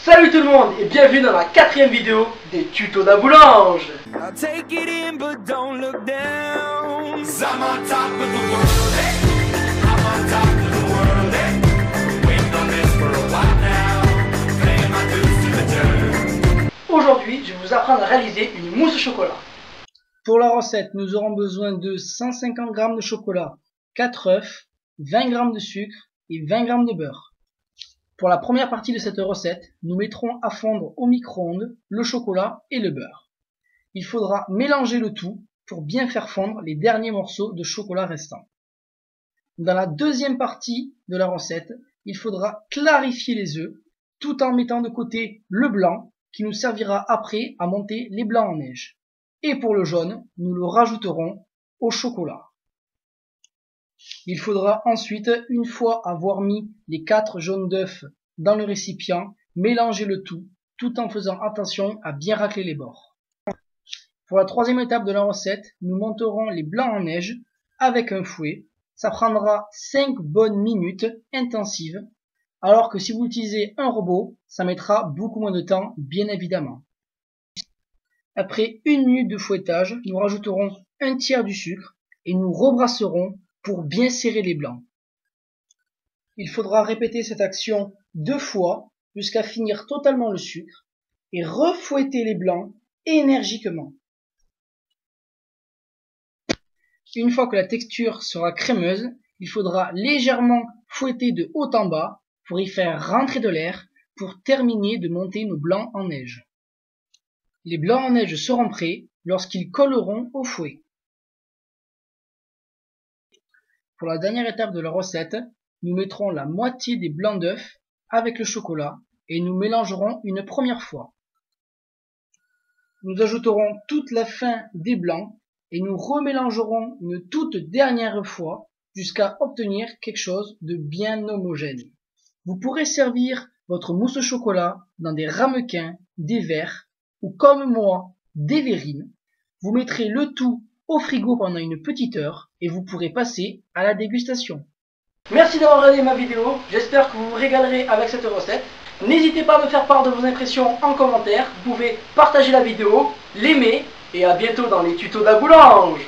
Salut tout le monde et bienvenue dans la 4e vidéo des tutos d'Aboulange. Aujourd'hui, je vais vous apprendre à réaliser une mousse au chocolat. Pour la recette, nous aurons besoin de 150 g de chocolat, 4 œufs, 20 g de sucre et 20 g de beurre. Pour la première partie de cette recette, nous mettrons à fondre au micro-ondes le chocolat et le beurre. Il faudra mélanger le tout pour bien faire fondre les derniers morceaux de chocolat restants. Dans la deuxième partie de la recette, il faudra clarifier les œufs tout en mettant de côté le blanc qui nous servira après à monter les blancs en neige. Et pour le jaune, nous le rajouterons au chocolat. Il faudra ensuite, une fois avoir mis les 4 jaunes d'œufs dans le récipient, mélanger le tout en faisant attention à bien racler les bords. Pour la troisième étape de la recette, nous monterons les blancs en neige avec un fouet. Ça prendra 5 bonnes minutes intensives, alors que si vous utilisez un robot, ça mettra beaucoup moins de temps, bien évidemment. Après 1 minute de fouettage, nous rajouterons un tiers du sucre et nous rebrasserons pour bien serrer les blancs. Il faudra répéter cette action 2 fois jusqu'à finir totalement le sucre et refouetter les blancs énergiquement. Une fois que la texture sera crémeuse, il faudra légèrement fouetter de haut en bas pour y faire rentrer de l'air pour terminer de monter nos blancs en neige. Les blancs en neige seront prêts lorsqu'ils colleront au fouet. Pour la dernière étape de la recette, nous mettrons la moitié des blancs d'œufs avec le chocolat et nous mélangerons une première fois. Nous ajouterons toute la fin des blancs et nous remélangerons une toute dernière fois jusqu'à obtenir quelque chose de bien homogène. Vous pourrez servir votre mousse au chocolat dans des ramequins, des verres ou comme moi, des verrines. Vous mettrez le tout au frigo pendant une petite heure et vous pourrez passer à la dégustation. Merci d'avoir regardé ma vidéo, j'espère que vous vous régalerez avec cette recette. N'hésitez pas à me faire part de vos impressions en commentaire, vous pouvez partager la vidéo, l'aimer et à bientôt dans les tutos d'Aboulange.